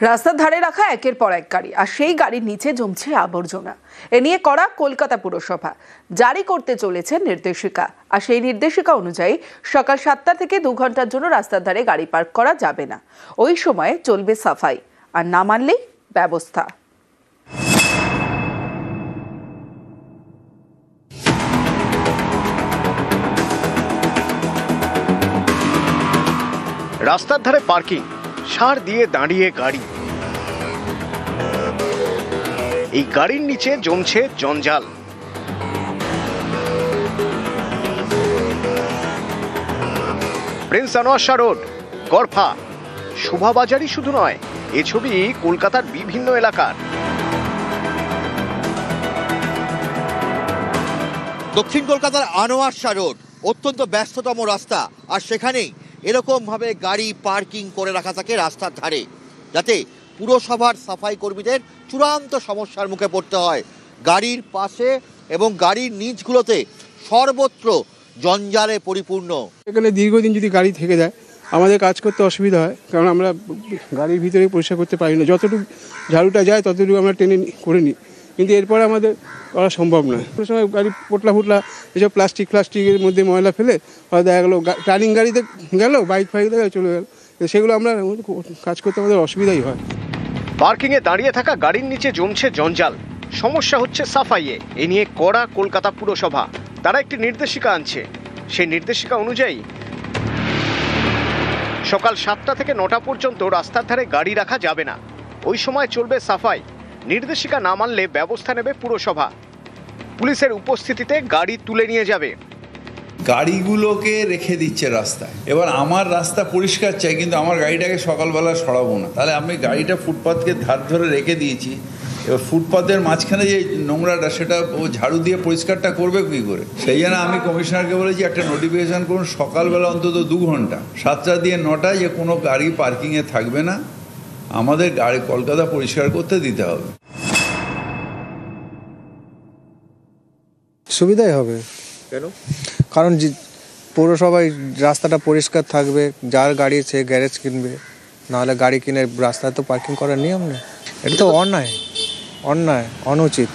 রাস্তার ধারে রাখা একের পর এক গাড়ি, আর সেই গাড়ির নিচে জমছে আবর্জনা। এ নিয়ে কড়া কলকাতা পুরসভা জারি করতে চলেছে নির্দেশিকা। আর সেই নির্দেশিকা অনুযায়ী সকাল 7টা থেকে 2 ঘন্টার জন্য রাস্তার ধারে গাড়ি পার্ক করা যাবে না। ওই সময়ে চলবে সাফাই, আর না মানলেই ব্যবস্থা। রাস্তার ধারে পার্কিং, সার দিয়ে দাঁড়িয়ে গাড়ি, এই গাড়ির নিচে জমছে জঞ্জাল। প্রিন্স আনোয়ার শাহ রোড, গড়ফা, শোভাবাজারই শুধু নয়, এ ছবি কলকাতার বিভিন্ন এলাকার। দক্ষিণ কলকাতার আনোয়ার শাহ রোড অত্যন্ত ব্যস্ততম রাস্তা, আর সেখানেই এরকম ভাবে গাড়ি পার্কিং করে রাখা থাকে রাস্তার ধারে, যাতে পুরসভার সাফাই কর্মীদের চূড়ান্ত সমস্যার মুখে পড়তে হয়। গাড়ির পাশে এবং গাড়ির নিচগুলোতে সর্বত্র জঞ্জালে পরিপূর্ণ। এখানে দীর্ঘদিন যদি গাড়ি থেকে যায় আমাদের কাজ করতে অসুবিধা হয়, কারণ আমরা গাড়ির ভিতরে পরিষ্কার করতে পারি না। যতটুকু ঝাড়ুটা যায় ততটুকু আমরা টেনে করে নিই, কিন্তু এরপরে আমাদের করা সম্ভব নয়। কোনো সময় গাড়ি পোটলা এসব প্লাস্টিকের মধ্যে ময়লা ফেলে হয়তো দেখা গেলো টার্নিং গাড়িতে গেল, বাইক চলে গেল, সেগুলো আমরা কাজ করতে আমাদের অসুবিধাই হয়। পার্কিংয়ে দাঁড়িয়ে থাকা গাড়ির নিচে জমছে জঞ্জাল, সমস্যা হচ্ছে সাফাইয়ে। এ নিয়ে কড়া কলকাতা পুরসভা, তারা একটি নির্দেশিকা আনছে। সেই নির্দেশিকা অনুযায়ী সকাল 7টা থেকে 9টা পর্যন্ত রাস্তার ধারে গাড়ি রাখা যাবে না। ওই সময় চলবে সাফাই। নির্দেশিকা না মানলে ব্যবস্থা নেবে পুরসভা। পুলিশের উপস্থিতিতে গাড়ি তুলে নিয়ে যাবে। গাড়িগুলোকে রেখে দিচ্ছে রাস্তায়। এবার আমার রাস্তা পরিষ্কার চাই, কিন্তু আমার গাড়িটাকে সকালবেলা সরাবো না, তাহলে আমি গাড়িটা ফুটপাথকে ধার ধরে রেখে দিয়েছি। এবার ফুটপাথের মাঝখানে যে নোংরাটা, সেটা ও ঝাড়ু দিয়ে পরিষ্কারটা করবে কী করে? সেই জন্য আমি কমিশনারকে বলেছি একটা নোটিফিকেশান করুন সকালবেলা অন্তত 2 ঘন্টা, 7টা দিয়ে 9টায়, যে কোনো গাড়ি পার্কিংয়ে থাকবে না, আমাদের গাড়ি কলকাতা পরিষ্কার করতে দিতে হবে। সুবিধাই হবে। কেন? কারণ পৌরসভায় রাস্তাটা পরিষ্কার থাকবে, যার গাড়ি সে গ্যারেজ কিনবে, নাহলে গাড়ি কিনে রাস্তায় তো পার্কিং করার নিয়ম নেই। এটা তো অন্যায়, অনুচিত।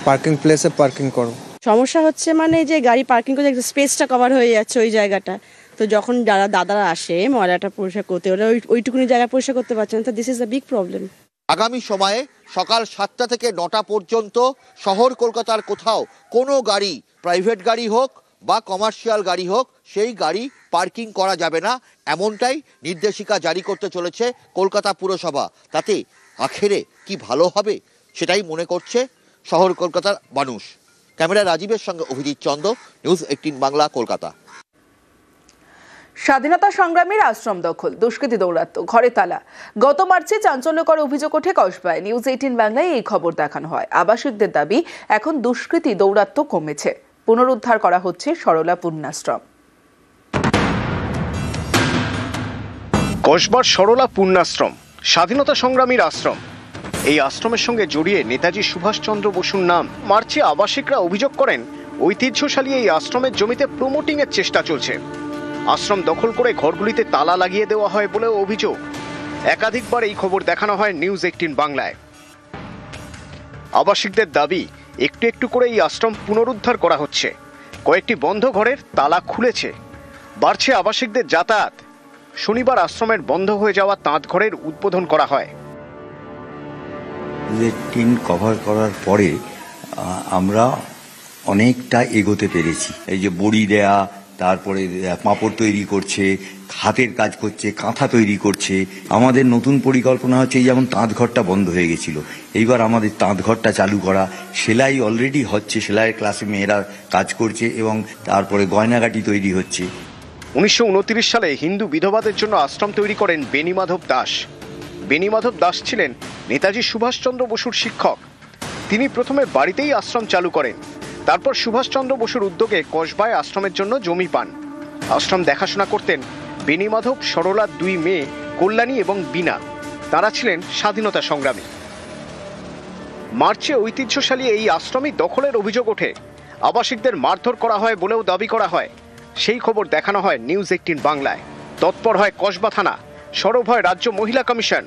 পার্কিং প্লেসে পার্কিং করো। সমস্যা হচ্ছে মানে যে গাড়ি পার্কিং করে স্পেসটা কভার হয়ে যাচ্ছে ওই জায়গাটা, তো যখন যারা দাদারা আসে ময়লাটা পরিষ্কার করতে, ওরা ওইটুকুনি জায়গা পরিষ্কার করতে পারছে না, তো this is a big problem. আগামী সময়ে সকাল 7টা থেকে 9টা পর্যন্ত শহর কলকাতার কোথাও কোনো গাড়ি, প্রাইভেট গাড়ি হোক বা কমার্শিয়াল গাড়ি হোক, সেই গাড়ি পার্কিং করা যাবে না, এমনটাই নির্দেশিকা জারি করতে চলেছে কলকাতা পুরসভা। তাতে আখেরে কি ভালো হবে সেটাই মনে করছে শহর কলকাতার মানুষ। ক্যামেরা রাজীবের সঙ্গে অভিজিৎ চন্দ, নিউজ 18 বাংলা, কলকাতা। স্বাধীনতা সংগ্রামীর আশ্রম দখল, দুষ্কৃতী দৌরাত্ম্য, ঘরে তালা। গত মার্চে চাঞ্চল্যকর অভিযোগ ওঠে কসবায়। নিউজ 18 বাংলায় এই খবর দেখানো হয়। আবাসিকদের দাবি, এখন দুষ্কৃতী দৌরাত্ম্য কমেছে, পুনরুদ্ধার করা হচ্ছে সরলা পুণ্যাশ্রম। কসবার সরলা পুণ্যাশ্রম স্বাধীনতা সংগ্রামীর আশ্রম। এই আশ্রমের সঙ্গে জড়িয়ে নেতাজি সুভাষচন্দ্র বসুর নাম। মার্চে আবাসিকরা অভিযোগ করেন ঐতিহ্যশালী এই আশ্রমের জমিতে প্রমোটিং এর চেষ্টা চলছে। আশ্রম দখল করে ঘরগুলিতে তালা লাগিয়ে দেওয়া হয় বলেও অভিযোগ। একাধিকবার এই খবর দেখানো হয় নিউজ 18 বাংলায়। আবাসিকদের দাবি, একটু একটু করে এই আশ্রম পুনরুদ্ধার করা হচ্ছে। কয়েকটি বন্ধ ঘরের তালা খুলেছে। বাড়ছে আবাসিকদের যাতায়াত। শনিবার আশ্রমের বন্ধ হয়ে যাওয়া তাঁত ঘরের উদ্বোধন করা হয়। টিন কভার করার পরে আমরা অনেকটা এগোতে পেরেছি। এই যে বড়ি দেয়া, তারপরে পাঁপড় তৈরি করছে, হাতের কাজ করছে, কাঁথা তৈরি করছে। আমাদের নতুন পরিকল্পনা হচ্ছে, এই যেমন তাঁত ঘরটা বন্ধ হয়ে গেছিল, এইবার আমাদের তাঁত ঘরটা চালু করা। সেলাই অলরেডি হচ্ছে, সেলাইয়ের ক্লাসে মেয়েরা কাজ করছে, এবং তারপরে গয়নাগাটি তৈরি হচ্ছে। 1929 সালে হিন্দু বিধবাদের জন্য আশ্রম তৈরি করেন বেণীমাধব দাস। বেণীমাধব দাস ছিলেন নেতাজি সুভাষচন্দ্র বসুর শিক্ষক। তিনি প্রথমে বাড়িতেই আশ্রম চালু করেন। তারপর সুভাষচন্দ্র বসুর উদ্যোগে কসবায় আশ্রমের জন্য জমি পান। আশ্রম দেখাশোনা করতেন বেণীমাধব সরলার 2 মেয়ে কল্যাণী এবং বীণা। তারা ছিলেন স্বাধীনতা সংগ্রামী। মার্চে ঐতিহ্যশালী এই আশ্রমই দখলের অভিযোগ ওঠে। আবাসিকদের মারধর করা হয় বলেও দাবি করা হয়। সেই খবর দেখানো হয় নিউজ 18 বাংলায়। তৎপর হয় কসবা থানা, সরব হয় রাজ্য মহিলা কমিশন।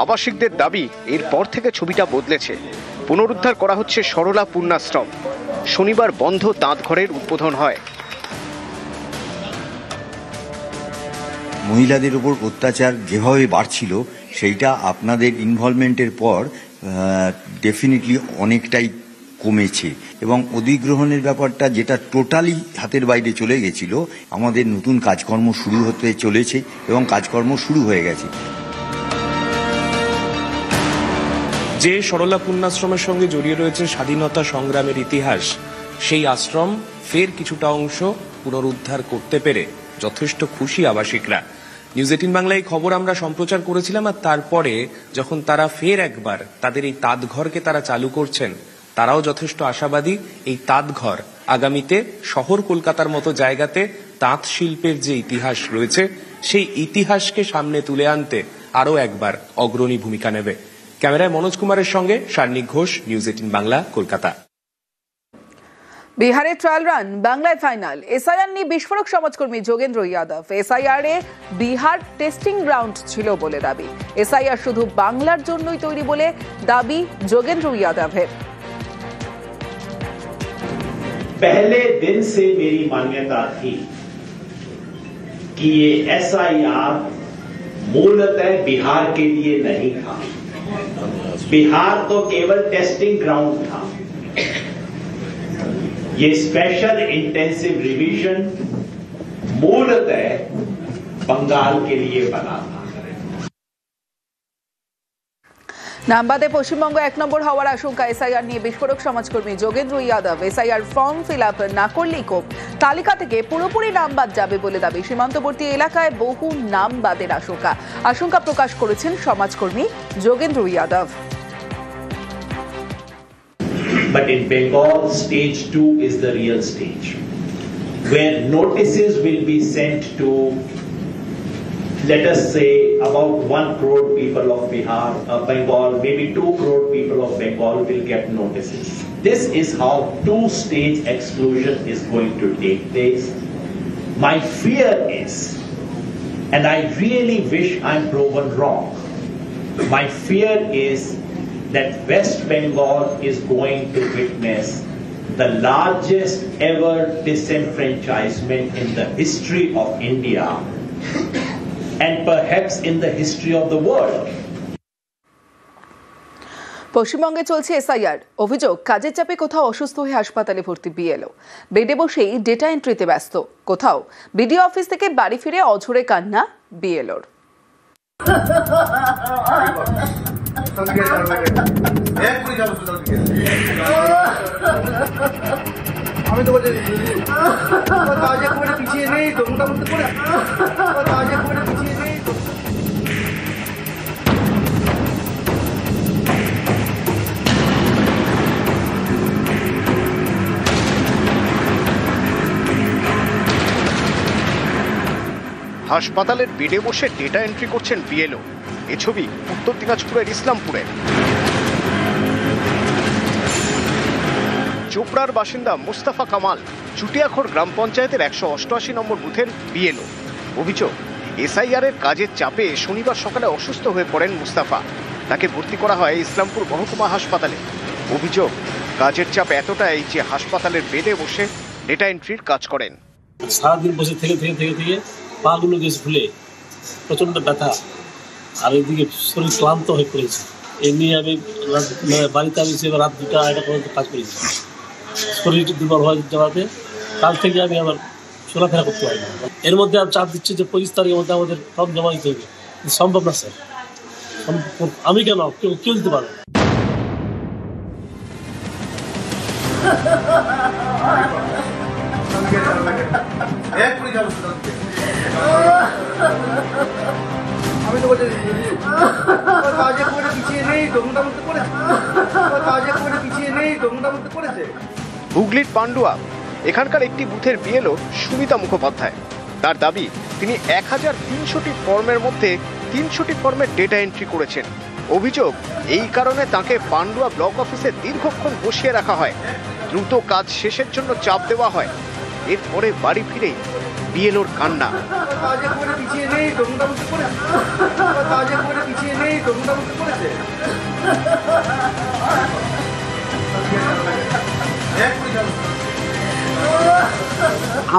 আবাসিকদের দাবি এরপর থেকে ছবিটা বদলেছে। পুনরুদ্ধার করা হচ্ছে সরলা পূর্ণাশ্রম। শনিবার বন্ধ তাঁতঘরের উদ্বোধন হয়। মহিলাদের উপর অত্যাচার যেভাবে বাড়ছিল সেইটা আপনাদের ইনভলভমেন্টের পর ডেফিনেটলি অনেকটাই কমেছে এবং অধিগ্রহণের ব্যাপারটা যেটা টোটালি হাতের বাইরে চলে গেছিল, আমাদের নতুন কাজকর্ম শুরু হতে চলেছে এবং কাজকর্ম শুরু হয়ে গেছে। যে সরলা পূর্ণাশ্রমের সঙ্গে জড়িয়ে রয়েছে স্বাধীনতা সংগ্রামের ইতিহাস, সেই আশ্রম ফের কিছুটা অংশ পুনরুদ্ধার করতে পেরে যথেষ্ট খুশি আবাসিকরা। নিউজ 18 বাংলায় খবর আমরা সম্প্রচার করেছিলাম, আর তারপরে যখন তারা ফের একবার তাদের এই তাঁতঘরকে তারা চালু করছেন, তারাও যথেষ্ট আশাবাদী এই তাঁতঘর আগামীতে শহর কলকাতার মতো জায়গাতে তাঁত শিল্পের যে ইতিহাস রয়েছে সেই ইতিহাসকে সামনে তুলে আনতে আরও একবার অগ্রণী ভূমিকা নেবে। ক্যামেরায় মনোজ কুমারের সঙ্গে সার্নিক ঘোষ, নিউজ 18 বাংলা, কলকাতা। বিহারে ট্রায়াল রান, বাংলায় ফাইনাল। এসআইআর নিয়ে বিস্ফোরক সমাজকর্মী যোগেন্দ্র যাদব। এসআইআর এ বিহার টেস্টিং গ্রাউন্ড ছিল বলে দাবি। এসআইআর শুধু বাংলার জন্যই তৈরি বলে দাবি যোগেন্দ্র যাদবের। पहले दिन से मेरी मान्यता थी कि ये एसआईआर मूलतः बिहार के लिए नहीं था। बिहार तो केवल टेस्टिंग ग्राउंड था। ये स्पेशल इंटेंसिव रिवीजन मूलतः बंगाल के लिए बना था। নামবাদে পশ্চিমবঙ্গ 1 নম্বর হওয়ার আশঙ্কা। এসআইআর নিয়ে বিস্ফোরক সমাজকর্মী Jogendra Yadav. SIR form fill up না করলেই কোপ, তালিকা থেকে পুরোপুরি নাম বাদ যাবে বলে দাবি। সীমান্তবর্তী এলাকায় বহু নাম বাদের আশঙ্কা প্রকাশ করেছেন সমাজকর্মী Jogendra Yadav. But in Bengal, stage 2 is the real stage, where notices will be sent to, let us say, about 1 crore people of Bengal, maybe 2 crore people of Bengal will get notices. This is how two-stage exclusion is going to take place. My fear is, and I really wish I'm proven wrong, my fear is that West Bengal is going to witness the largest ever disenfranchisement in the history of India and perhaps in the history of the world. পশ্চিমবঙ্গে চলছে SIR. অভিযোগ, কাজের চাপে কোথাও অসুস্থ হয়ে হাসপাতালে ভর্তি বিএলও। বেডে বসেই ডেটা এন্ট্রিতে ব্যস্ত। কোথাও বিডিও অফিস থেকে বাড়ি ফিরে অঝরে কান্না বিএলওর। আমি তো বলছি কাজে করে পিছিয়ে নেই তো, মোটামুটি করে কাজে করে পিছিয়ে নেই তো। হাসপাতালের বেডে বসে ডেটা এন্ট্রি করছেন বিএলও। এ ছবি উত্তর দিনাজপুরের ইসলামপুরে। চোপড়ার বাসিন্দা মুস্তাফা কামাল চুটিয়াখোর গ্রাম পঞ্চায়েতের 188 নম্বর বুথের বিএলও। অভিযোগ, এসআইআর এর কাজের চাপে শনিবার সকালে অসুস্থ হয়ে পড়েন মুস্তাফা। তাকে ভর্তি করা হয় ইসলামপুর মহকুমা হাসপাতালে। অভিযোগ, কাজের চাপ এতটাই যে হাসপাতালের বেডে বসে ডেটা এন্ট্রির কাজ করেন। সারাদিন বসে থেকে পাগুলো গেছে ফুলে, প্রচণ্ড ব্যথা, আর এদিকে শরীর ক্লান্ত হয়ে পড়েছে। এই নিয়ে আমি বাড়িতে আমি রাত 2টা 1টা পর্যন্ত কাজ করেছি। শরীর দুর্বল হয়ে যাওয়াতে কাল থেকে আমি আবার চলাফেরা করতে পারি না। এর মধ্যে আমি চাপ দিচ্ছি যে 25 তারিখের মধ্যে আমাদের ফর্ম জমা দিতে হবে। সম্ভব না স্যার, আমি কেন, কেউ দিতে পারবে না। আমি তো বলছি কাজে করে পিছিয়ে নেই তো, মোটামুটি করেছে। কাজে করে পিছিয়ে নেই তো, মোটামুটি করেছে। হুগলির পান্ডুয়া এখানকার একটি বুথের বিএলও সুমিতা মুখোপাধ্যায়। তার দাবি, তিনি 1300টি ফর্মের মধ্যে 300টি ফর্মের ডেটা এন্ট্রি করেছেন। অভিযোগ, এই কারণে তাকে পান্ডুয়া ব্লক অফিসে দীর্ঘক্ষণ বসিয়ে রাখা হয়। দ্রুত কাজ শেষের জন্য চাপ দেওয়া হয়। এরপরে বাড়ি ফিরেই বিএলওর কান্না।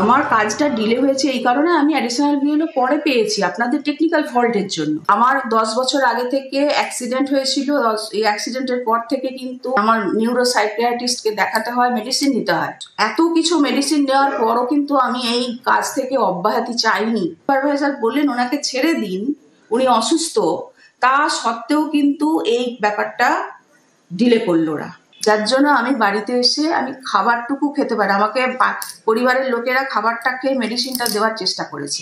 আমার কাজটা ডিলে হয়েছে এই কারণে আমি অ্যাডিশনাল বিএলও পরে পেয়েছি আপনাদের টেকনিক্যাল ফল্টের জন্য। আমার 10 বছর আগে থেকে অ্যাক্সিডেন্ট হয়েছিল, এই অ্যাক্সিডেন্টের পর থেকে কিন্তু আমার নিউরোসাইকিয়াট্রিস্টকে দেখাতে হয়, মেডিসিন নিতে হয়। এত কিছু মেডিসিন নেওয়ার পরও কিন্তু আমি এই কাজ থেকে অব্যাহতি চাইনি। সুপারভাইজার বললেন ওনাকে ছেড়ে দিন, উনি অসুস্থ, তা সত্ত্বেও কিন্তু এই ব্যাপারটা ডিলে করলো ওরা, যার জন্য আমি বাড়িতে এসে আমি খাবারটুকু খেতে পারি, আমাকে পরিবারের লোকেরা খাবারটা খেয়ে মেডিসিনটা দেওয়ার চেষ্টা করেছে।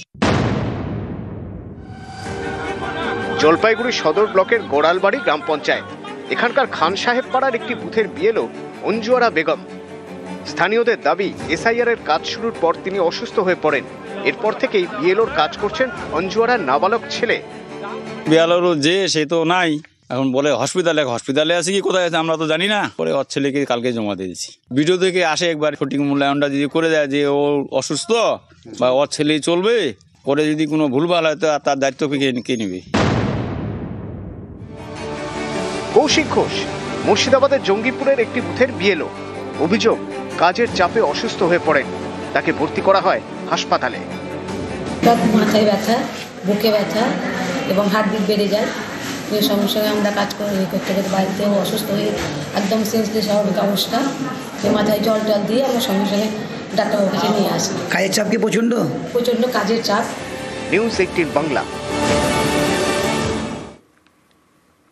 জলপাইগুড়ি সদর ব্লকের গোড়ালবাড়ি গ্রাম পঞ্চায়েত, এখানকার খান সাহেব পাড়ার একটি বুথের বিএলও অঞ্জুয়ারা বেগম। স্থানীয়দের দাবি এসআইআর এর কাজ শুরুর পর তিনি অসুস্থ হয়ে পড়েন। এরপর থেকেই বিএলওর কাজ করছেন অঞ্জুয়ারার নাবালক ছেলে। বিএলওর যে সে তো নাই, এখন বলে হসপিটালে আছে কি কোথায় আছে আমরা তো জানি না। পরে ওর ছেলেকে কালকে জমা দিয়েছি। ভিডিও থেকে আসে একবার সঠিক মূল্যায়নটা যদি করে দেয় যে ও অসুস্থ বা ওর ছেলেই চলবে, পরে যদি কোনো ভুলভাল হয় তো তার দায়িত্ব কে নেবে। কৌশিক ঘোষ মুর্শিদাবাদের জঙ্গিপুরের একটি বুথের বিএলও। অভিযোগ, কাজের চাপে অসুস্থ হয়ে পড়েন, তাকে ভর্তি করা হয় হাসপাতালে। মাথায় ব্যথা, বুকে ব্যথা এবং হার্টবিট বেড়ে যায়। এই সঙ্গে সঙ্গে আমরা কাজ করতে করতে বাড়িতে অসুস্থ হয়ে একদম সেন্সলেস স্বাভাবিক অবস্থা, মাথায় জল দিয়ে আমরা সঙ্গে সঙ্গে ডাক্তারবাবুর কাছে নিয়ে আসি। কাজের চাপ কি প্রচণ্ড কাজের চাপ। নিউজ 18 বাংলা।